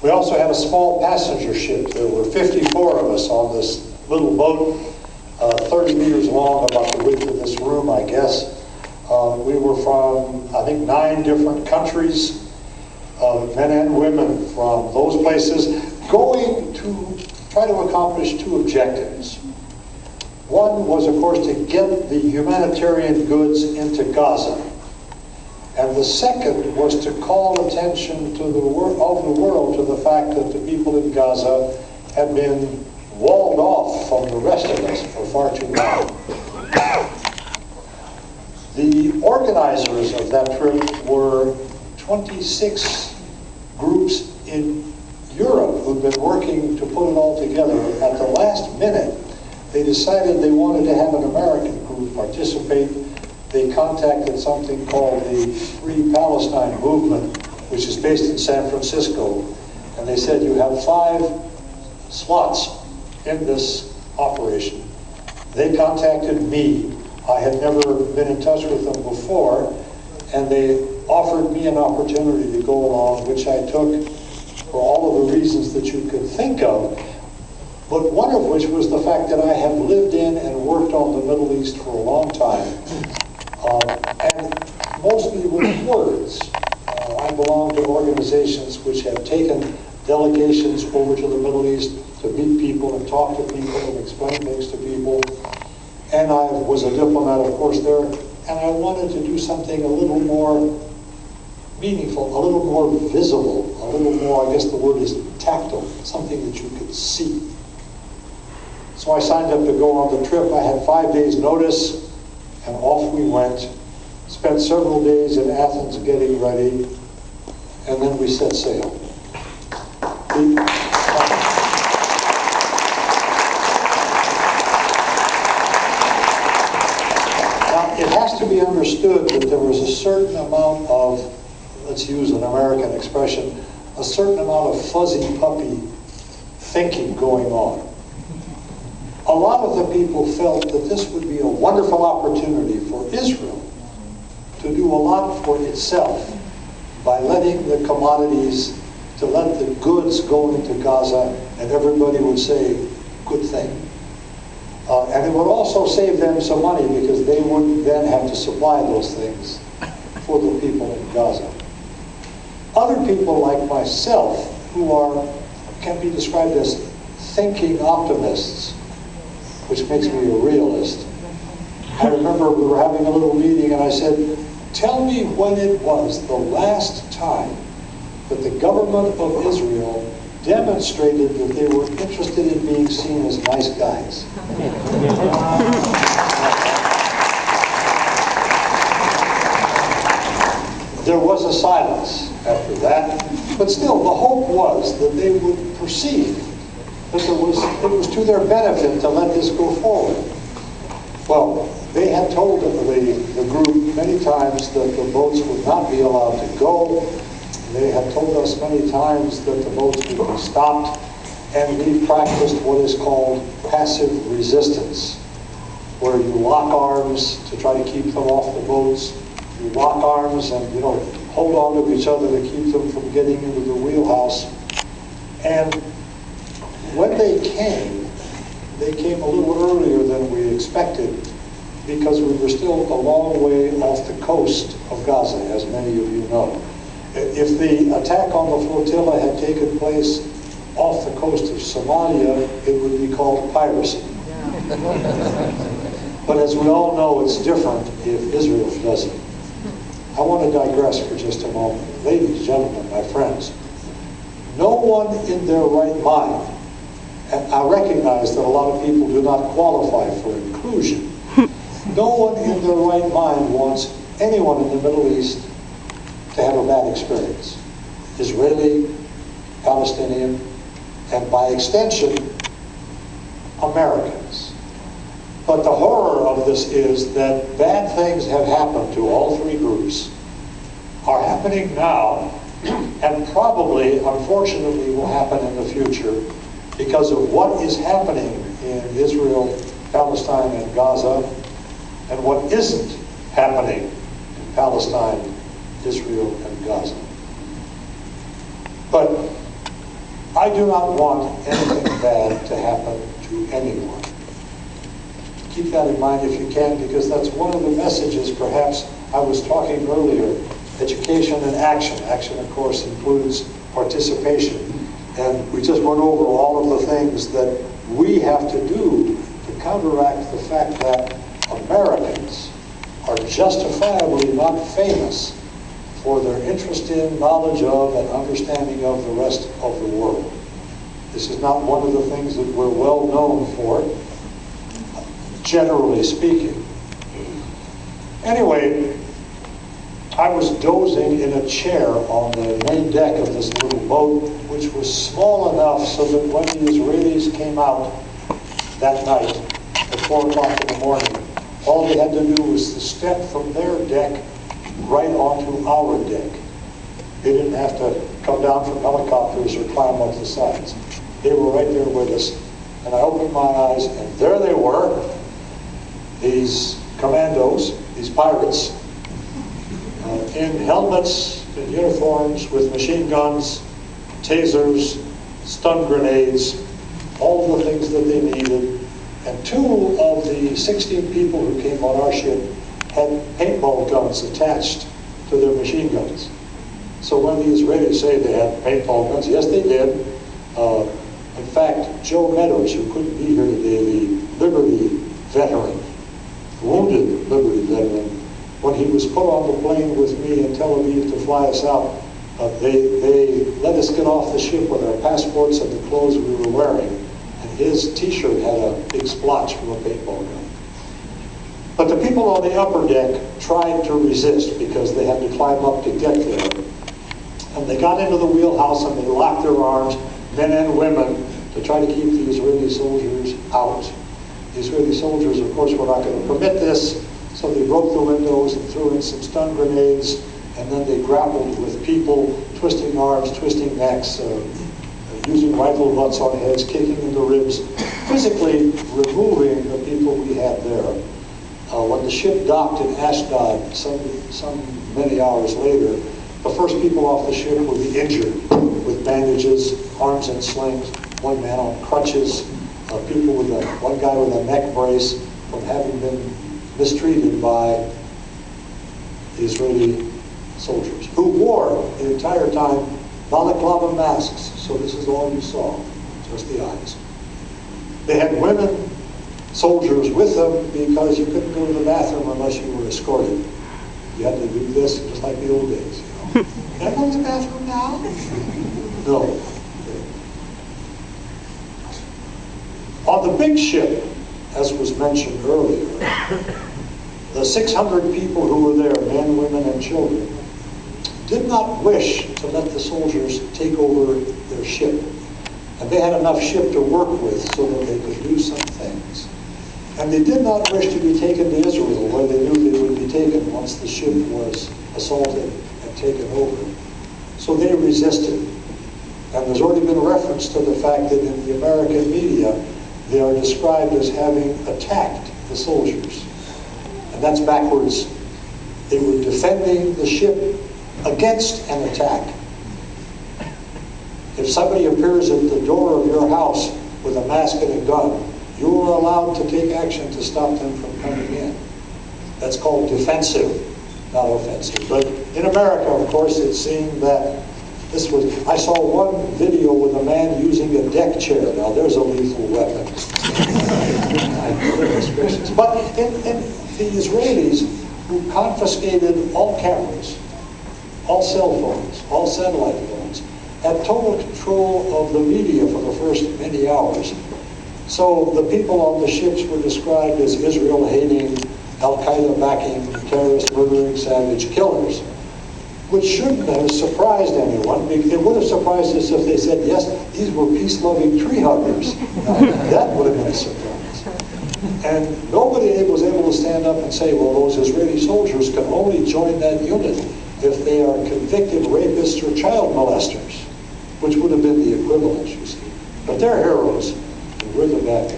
We also had a small passenger ship. There were 54 of us on this little boat, 30 meters long, about the width of this room, I guess. We were from, I think, 9 different countries, men and women from those places, going to try to accomplish 2 objectives. One was, of course, to get the humanitarian goods into Gaza. And the second was to call attention to the world to the fact that the people in Gaza had been walled off from the rest of us for far too long. The organizers of that trip were 26 groups in Europe who'd been working to put it all together. At the last minute, they decided they wanted to have an American group participate. They contacted something called the Free Palestine Movement, which is based in San Francisco, and they said, you have 5 slots in this operation. They contacted me. I had never been in touch with them before, and they offered me an opportunity to go along, which I took for all of the reasons that you could think of, but one of which was the fact that I have lived in and worked on the Middle East for a long time, and mostly with words. I belong to organizations which have taken delegations over to the Middle East to meet people and talk to people and explain things to people. And I was a diplomat, of course, there, and I wanted to do something a little more meaningful, a little more visible, a little more, I guess the word is tactile, something that you could see. So I signed up to go on the trip. I had 5 days notice, and off we went. Spent several days in Athens getting ready, and then we set sail. It has to be understood that there was a certain amount of, let's use an American expression, a certain amount of fuzzy puppy thinking going on. A lot of the people felt that this would be a wonderful opportunity for Israel to do a lot for itself by letting the commodities, to let the goods go into Gaza, and everybody would say, good thing. And it would also save them some money because they wouldn't then have to supply those things for the people in Gaza. Other people like myself, who can be described as thinking optimists, which makes me a realist. I remember we were having a little meeting and I said, tell me when it was the last time that the government of Israel demonstrated that they were interested in being seen as nice guys. There was a silence after that, but still the hope was that they would perceive that it was to their benefit to let this go forward. Well, they had told the group many times that the boats would not be allowed to go. They had told us many times that the boats would be stopped, and we practiced what is called passive resistance, where you lock arms to try to keep them off the boats. You lock arms and hold on to each other to keep them from getting into the wheelhouse. And when they came a little earlier than we expected, because we were still a long way off the coast of Gaza, as many of you know. If the attack on the flotilla had taken place off the coast of Somalia, it would be called piracy. But as we all know, it's different if Israel does it. I want to digress for just a moment. Ladies, gentlemen, my friends, no one in their right mind, and I recognize that a lot of people do not qualify for inclusion, no one in their right mind wants anyone in the Middle East to have a bad experience. Israeli, Palestinian, and by extension, Americans. But the horror of this is that bad things have happened to all 3 groups, are happening now, and probably, unfortunately, will happen in the future because of what is happening in Israel, Palestine, and Gaza, and what isn't happening in Palestine, Israel, and Gaza. But I do not want anything bad to happen to anyone. Keep that in mind if you can, because that's one of the messages, perhaps, I was talking earlier, education and action. Action, of course, includes participation. And we just went over all of the things that we have to do to counteract the fact that Americans are justifiably not famous for their interest in, knowledge of, and understanding of the rest of the world. This is not one of the things that we're well known for, generally speaking. Anyway, I was dozing in a chair on the main deck of this little boat, which was small enough so that when the Israelis came out that night at 4 o'clock in the morning, all they had to do was to step from their deck right onto our deck. They didn't have to come down from helicopters or climb up the sides. They were right there with us. And I opened my eyes, and there they were, these commandos, these pirates, in helmets and uniforms with machine guns, tasers, stun grenades, all the things that they needed. And 2 of the 16 people who came on our ship had paintball guns attached to their machine guns. So when the Israelis say they had paintball guns, yes, they did. In fact, Joe Meadows, who couldn't be here today, the Liberty veteran, wounded Liberty veteran, when he was put on the plane with me in Tel Aviv to fly us out, they let us get off the ship with our passports and the clothes we were wearing. And his T-shirt had a big splotch from a paintball gun. But the people on the upper deck tried to resist because they had to climb up to get there. And they got into the wheelhouse and they locked their arms, men and women, to try to keep the Israeli soldiers out. The Israeli soldiers, of course, were not going to permit this, so they broke the windows and threw in some stun grenades, and then they grappled with people, twisting arms, twisting necks, using rifle butts on heads, kicking in the ribs, physically removing the people we had there. When the ship docked in Ashdod, some many hours later, the first people off the ship were the injured, with bandages, arms in slings, one man on crutches, one guy with a neck brace from having been mistreated by the Israeli soldiers, who wore the entire time balaclava masks, so this is all you saw, just the eyes. They had women soldiers with them because you couldn't go to the bathroom unless you were escorted. You had to do this just like the old days, you know. Can I go to the bathroom now? No. On the big ship, as was mentioned earlier, the 600 people who were there, men, women, and children, did not wish to let the soldiers take over their ship. And they had enough ship to work with so that they could do some things. And they did not wish to be taken to Israel, where they knew they would be taken once the ship was assaulted and taken over. So they resisted. And there's already been reference to the fact that in the American media, they are described as having attacked the soldiers. And that's backwards. They were defending the ship against an attack. If somebody appears at the door of your house with a mask and a gun, you are allowed to take action to stop them from coming in. That's called defensive, not offensive. But in America, of course, it seemed that this was... I saw one video with a man using a deck chair. Now, there's a lethal weapon. But in the Israelis, who confiscated all cameras, all cell phones, all satellite phones, had total control of the media for the first many hours. So the people on the ships were described as Israel-hating, Al-Qaeda backing, terrorist, murdering, savage killers, which shouldn't have surprised anyone. It would have surprised us if they said, yes, these were peace-loving tree huggers. That would have been a surprise. And nobody was able to stand up and say, well, those Israeli soldiers can only join that unit if they are convicted rapists or child molesters, which would have been the equivalent, you see. But they're heroes, and we're the bad guys.